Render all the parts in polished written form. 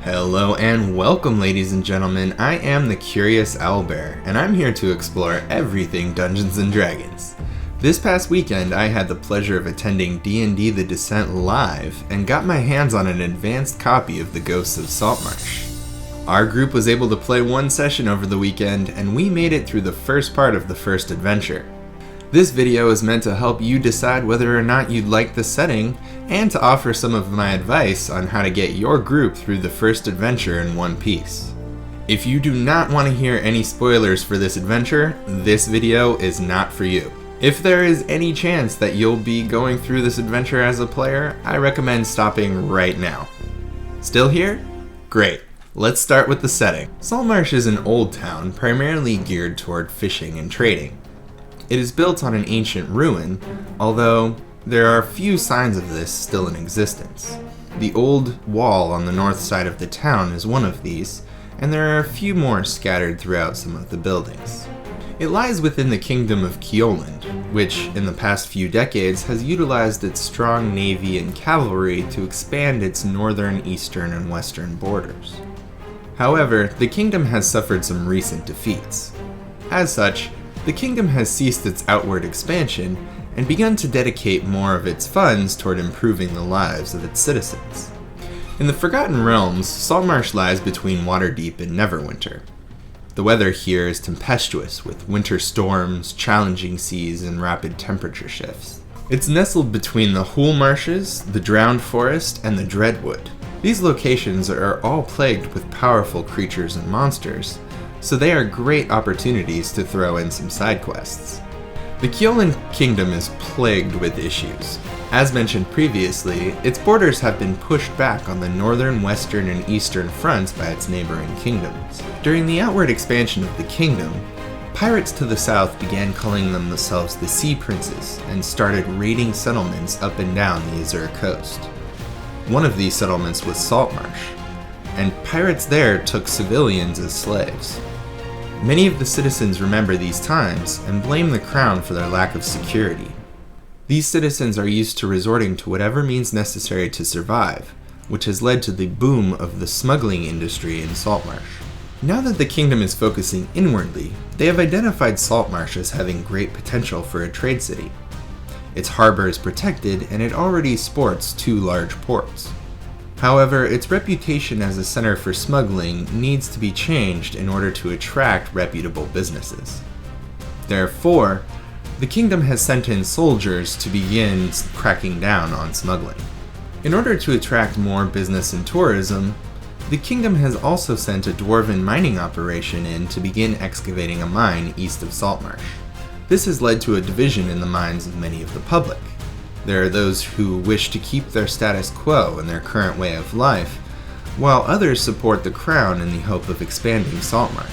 Hello and welcome, ladies and gentlemen. I am the Curious Owlbear, and I'm here to explore everything Dungeons & Dragons. This past weekend, I had the pleasure of attending D&D The Descent live, and got my hands on an advanced copy of the Ghosts of Saltmarsh. Our group was able to play one session over the weekend, and we made it through the first part of the first adventure. This video is meant to help you decide whether or not you'd like the setting, and to offer some of my advice on how to get your group through the first adventure in one piece. If you do not want to hear any spoilers for this adventure, this video is not for you. If there is any chance that you'll be going through this adventure as a player, I recommend stopping right now. Still here? Great. Let's start with the setting. Saltmarsh is an old town primarily geared toward fishing and trading. It is built on an ancient ruin, although there are few signs of this still in existence. The old wall on the north side of the town is one of these, and there are a few more scattered throughout some of the buildings. It lies within the kingdom of Keoland, which in the past few decades has utilized its strong navy and cavalry to expand its northern, eastern, and western borders. However, the kingdom has suffered some recent defeats. As such, the kingdom has ceased its outward expansion and begun to dedicate more of its funds toward improving the lives of its citizens. In the Forgotten Realms, Saltmarsh lies between Waterdeep and Neverwinter. The weather here is tempestuous, with winter storms, challenging seas, and rapid temperature shifts. It's nestled between the Hool Marshes, the Drowned Forest, and the Dreadwood. These locations are all plagued with powerful creatures and monsters, so they are great opportunities to throw in some side quests. The Keoland Kingdom is plagued with issues. As mentioned previously, its borders have been pushed back on the northern, western, and eastern fronts by its neighboring kingdoms. During the outward expansion of the kingdom, pirates to the south began calling themselves the Sea Princes and started raiding settlements up and down the Azure coast. One of these settlements was Saltmarsh, and pirates there took civilians as slaves. Many of the citizens remember these times and blame the crown for their lack of security. These citizens are used to resorting to whatever means necessary to survive, which has led to the boom of the smuggling industry in Saltmarsh. Now that the kingdom is focusing inwardly, they have identified Saltmarsh as having great potential for a trade city. Its harbor is protected, and it already sports 2 large ports. However, its reputation as a center for smuggling needs to be changed in order to attract reputable businesses. Therefore, the kingdom has sent in soldiers to begin cracking down on smuggling. In order to attract more business and tourism, the kingdom has also sent a dwarven mining operation in to begin excavating a mine east of Saltmarsh. This has led to a division in the minds of many of the public. There are those who wish to keep their status quo and their current way of life, while others support the crown in the hope of expanding Saltmarsh.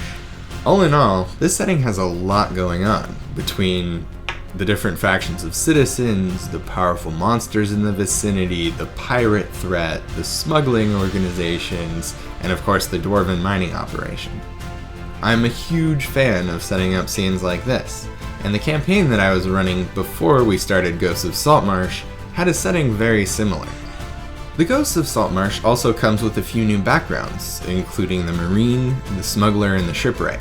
All in all, this setting has a lot going on between the different factions of citizens, the powerful monsters in the vicinity, the pirate threat, the smuggling organizations, and of course the dwarven mining operation. I'm a huge fan of setting up scenes like this, and the campaign that I was running before we started Ghosts of Saltmarsh had a setting very similar. The Ghosts of Saltmarsh also comes with a few new backgrounds, including the Marine, the Smuggler, and the Shipwright.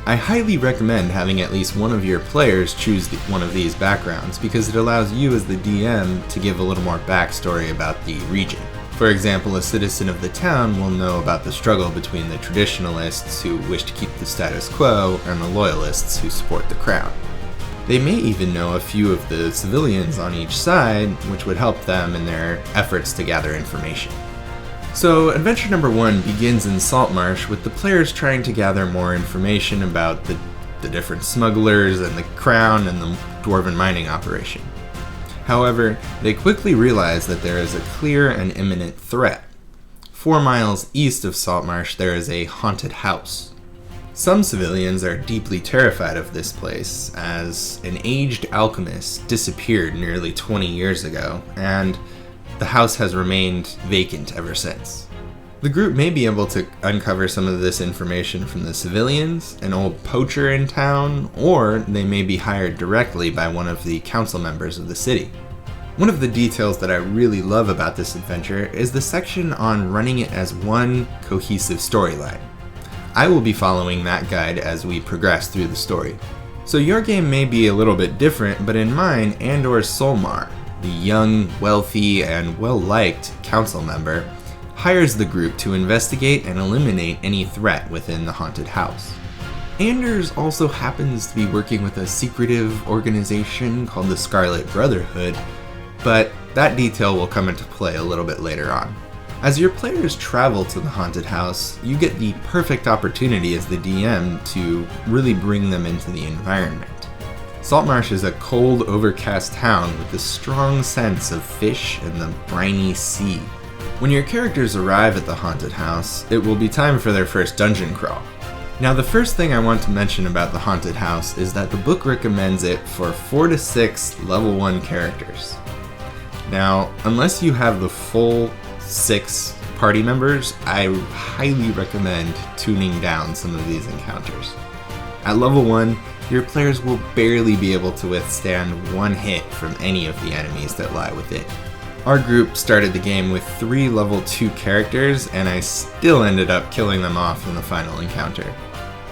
I highly recommend having at least one of your players choose one of these backgrounds because it allows you as the DM to give a little more backstory about the region. For example, a citizen of the town will know about the struggle between the traditionalists who wish to keep the status quo and the loyalists who support the crown. They may even know a few of the civilians on each side, which would help them in their efforts to gather information. So, adventure number 1 begins in Saltmarsh with the players trying to gather more information about the different smugglers and the crown and the dwarven mining operation. However, they quickly realize that there is a clear and imminent threat. 4 miles east of Saltmarsh, there is a haunted house. Some civilians are deeply terrified of this place, as an aged alchemist disappeared nearly 20 years ago, and the house has remained vacant ever since. The group may be able to uncover some of this information from the civilians, an old poacher in town, or they may be hired directly by one of the council members of the city. One of the details that I really love about this adventure is the section on running it as one cohesive storyline. I will be following that guide as we progress through the story. So your game may be a little bit different, but in mine, Andor Solmar, the young, wealthy, and well-liked council member, hires the group to investigate and eliminate any threat within the haunted house. Anders also happens to be working with a secretive organization called the Scarlet Brotherhood, but that detail will come into play a little bit later on. As your players travel to the haunted house, you get the perfect opportunity as the DM to really bring them into the environment. Saltmarsh is a cold, overcast town with a strong sense of fish and the briny sea. When your characters arrive at the haunted house, it will be time for their first dungeon crawl. Now, the first thing I want to mention about the haunted house is that the book recommends it for 4 to 6 level 1 characters. Now, unless you have the full 6 party members, I highly recommend tuning down some of these encounters. At level 1, your players will barely be able to withstand one hit from any of the enemies that lie within. Our group started the game with 3 level 2 characters, and I still ended up killing them off in the final encounter.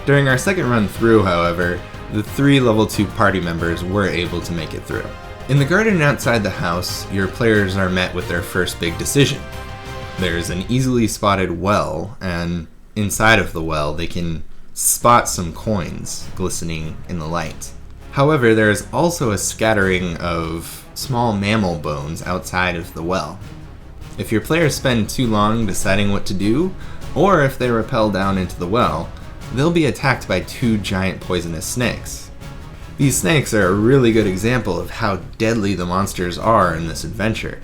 During our second run through, however, the 3 level 2 party members were able to make it through. In the garden outside the house, your players are met with their first big decision. There's an easily spotted well, and inside of the well they can spot some coins glistening in the light. However, there is also a scattering of small mammal bones outside of the well. If your players spend too long deciding what to do, or if they rappel down into the well, they'll be attacked by 2 giant poisonous snakes. These snakes are a really good example of how deadly the monsters are in this adventure.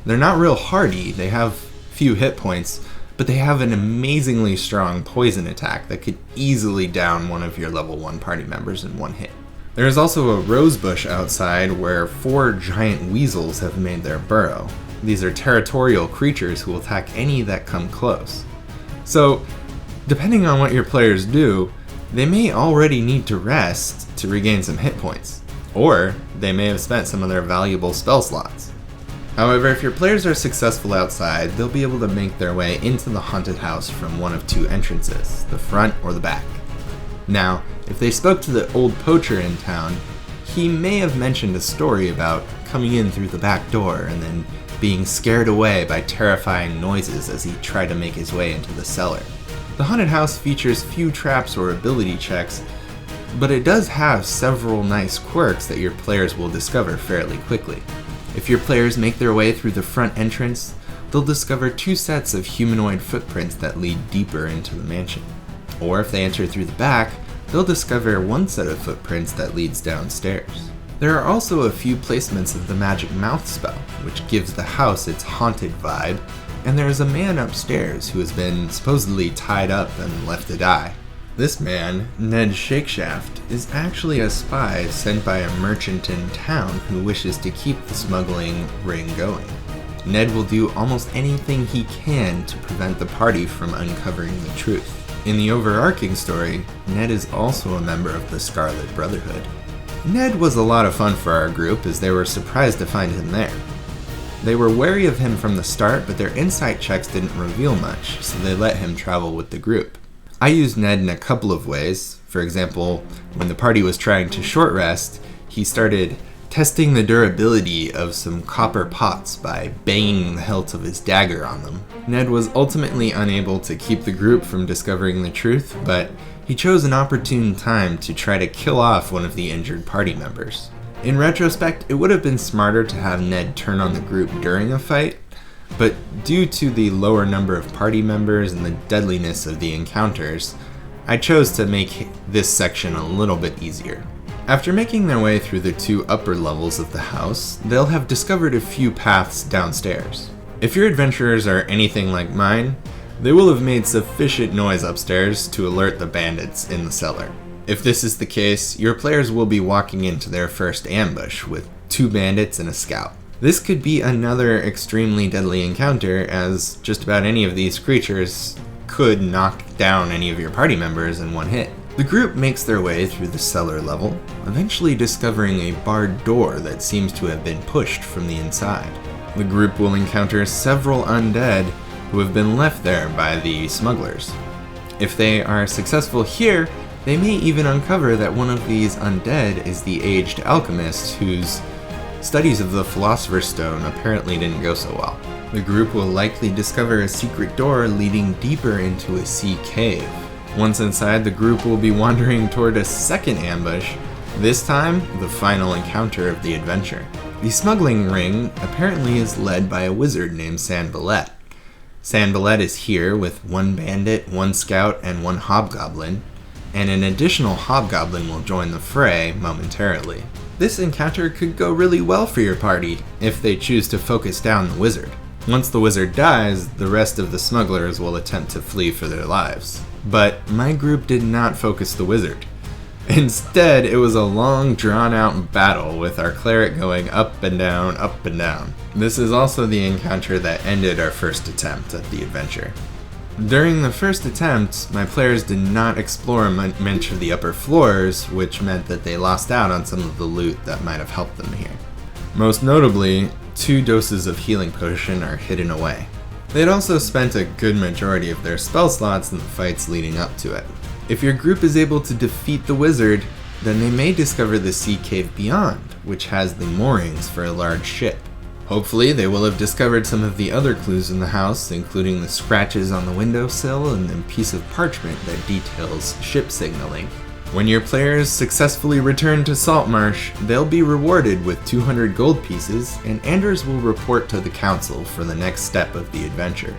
They're not real hardy, they have few hit points, but they have an amazingly strong poison attack that could easily down one of your level 1 party members in one hit. There is also a rose bush outside where 4 giant weasels have made their burrow. These are territorial creatures who will attack any that come close. So, depending on what your players do, they may already need to rest to regain some hit points, or they may have spent some of their valuable spell slots. However, if your players are successful outside, they'll be able to make their way into the haunted house from one of 2 entrances, the front or the back. Now, if they spoke to the old poacher in town, he may have mentioned a story about coming in through the back door and then being scared away by terrifying noises as he tried to make his way into the cellar. The haunted house features few traps or ability checks, but it does have several nice quirks that your players will discover fairly quickly. If your players make their way through the front entrance, they'll discover 2 sets of humanoid footprints that lead deeper into the mansion. Or if they enter through the back, they'll discover 1 set of footprints that leads downstairs. There are also a few placements of the magic mouth spell, which gives the house its haunted vibe, and there is a man upstairs who has been supposedly tied up and left to die. This man, Ned Shakeshaft, is actually a spy sent by a merchant in town who wishes to keep the smuggling ring going. Ned will do almost anything he can to prevent the party from uncovering the truth. In the overarching story, Ned is also a member of the Scarlet Brotherhood. Ned was a lot of fun for our group as they were surprised to find him there. They were wary of him from the start, but their insight checks didn't reveal much, so they let him travel with the group. I used Ned in a couple of ways. For example, when the party was trying to short rest, he started testing the durability of some copper pots by banging the hilt of his dagger on them. Ned was ultimately unable to keep the group from discovering the truth, but he chose an opportune time to try to kill off one of the injured party members. In retrospect, it would have been smarter to have Ned turn on the group during a fight, but due to the lower number of party members and the deadliness of the encounters, I chose to make this section a little bit easier. After making their way through the 2 upper levels of the house, they'll have discovered a few paths downstairs. If your adventurers are anything like mine, they will have made sufficient noise upstairs to alert the bandits in the cellar. If this is the case, your players will be walking into their first ambush with 2 bandits and a scout. This could be another extremely deadly encounter, as just about any of these creatures could knock down any of your party members in one hit. The group makes their way through the cellar level, eventually discovering a barred door that seems to have been pushed from the inside. The group will encounter several undead who have been left there by the smugglers. If they are successful here, they may even uncover that one of these undead is the aged alchemist whose studies of the Philosopher's Stone apparently didn't go so well. The group will likely discover a secret door leading deeper into a sea cave. Once inside, the group will be wandering toward a second ambush, this time the final encounter of the adventure. The smuggling ring apparently is led by a wizard named Sanballat. Sanballat is here with one bandit, one scout, and one hobgoblin, and an additional hobgoblin will join the fray momentarily. This encounter could go really well for your party if they choose to focus down the wizard. Once the wizard dies, the rest of the smugglers will attempt to flee for their lives. But my group did not focus the wizard. Instead, it was a long, drawn-out battle with our cleric going up and down, up and down. This is also the encounter that ended our first attempt at the adventure. During the first attempt, my players did not explore much of the upper floors, which meant that they lost out on some of the loot that might have helped them here. Most notably, 2 doses of healing potion are hidden away. They had also spent a good majority of their spell slots in the fights leading up to it. If your group is able to defeat the wizard, then they may discover the sea cave beyond, which has the moorings for a large ship. Hopefully, they will have discovered some of the other clues in the house, including the scratches on the windowsill and a piece of parchment that details ship signaling. When your players successfully return to Saltmarsh, they'll be rewarded with 200 gold pieces, and Anders will report to the council for the next step of the adventure.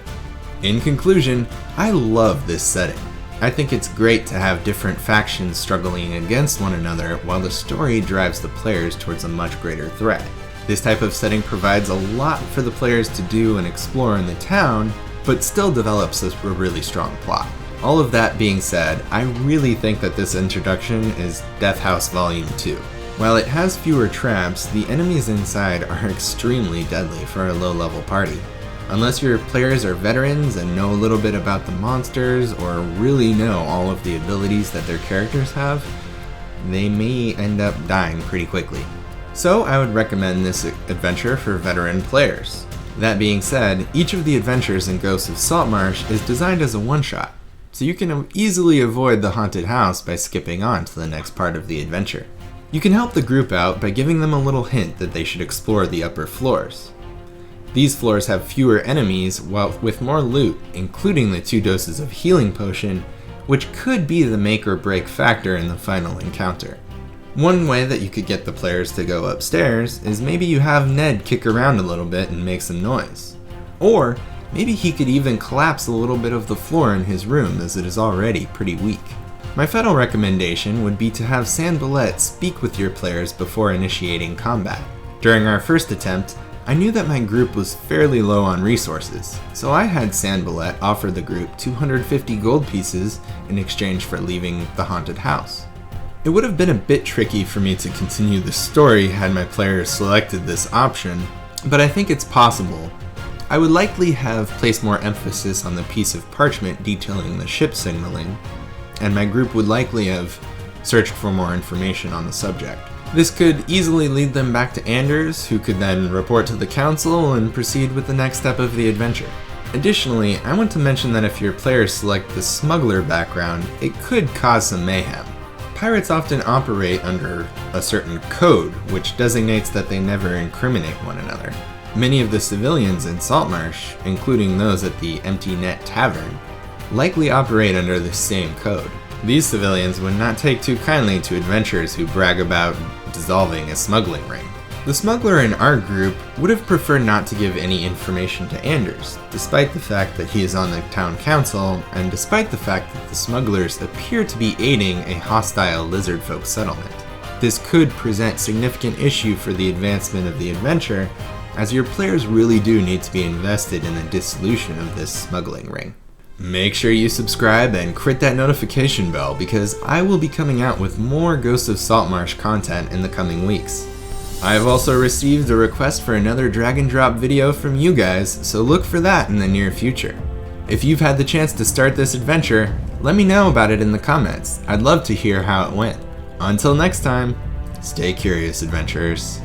In conclusion, I love this setting. I think it's great to have different factions struggling against one another while the story drives the players towards a much greater threat. This type of setting provides a lot for the players to do and explore in the town, but still develops a really strong plot. All of that being said, I really think that this introduction is Death House Volume 2. While it has fewer traps, the enemies inside are extremely deadly for a low-level party. Unless your players are veterans and know a little bit about the monsters or really know all of the abilities that their characters have, they may end up dying pretty quickly. So I would recommend this adventure for veteran players. That being said, each of the adventures in Ghosts of Saltmarsh is designed as a one-shot, so you can easily avoid the haunted house by skipping on to the next part of the adventure. You can help the group out by giving them a little hint that they should explore the upper floors. These floors have fewer enemies with more loot, including the 2 doses of healing potion, which could be the make or break factor in the final encounter. One way that you could get the players to go upstairs is maybe you have Ned kick around a little bit and make some noise. Or maybe he could even collapse a little bit of the floor in his room, as it is already pretty weak. My final recommendation would be to have Sanballat speak with your players before initiating combat. During our first attempt, I knew that my group was fairly low on resources, so I had Sanballat offer the group 250 gold pieces in exchange for leaving the haunted house. It would have been a bit tricky for me to continue the story had my players selected this option, but I think it's possible. I would likely have placed more emphasis on the piece of parchment detailing the ship signaling, and my group would likely have searched for more information on the subject. This could easily lead them back to Anders, who could then report to the council and proceed with the next step of the adventure. Additionally, I want to mention that if your players select the smuggler background, it could cause some mayhem. Pirates often operate under a certain code, which designates that they never incriminate one another. Many of the civilians in Saltmarsh, including those at the Empty Net Tavern, likely operate under the same code. These civilians would not take too kindly to adventurers who brag about dissolving a smuggling ring. The smuggler in our group would have preferred not to give any information to Anders, despite the fact that he is on the town council, and despite the fact that the smugglers appear to be aiding a hostile lizard folk settlement. This could present significant issue for the advancement of the adventure, as your players really do need to be invested in the dissolution of this smuggling ring. Make sure you subscribe and crit that notification bell, because I will be coming out with more Ghosts of Saltmarsh content in the coming weeks. I have also received a request for another drag and drop video from you guys, so look for that in the near future. If you've had the chance to start this adventure, Let me know about it in the comments. I'd love to hear how it went. Until next time, stay curious, adventurers.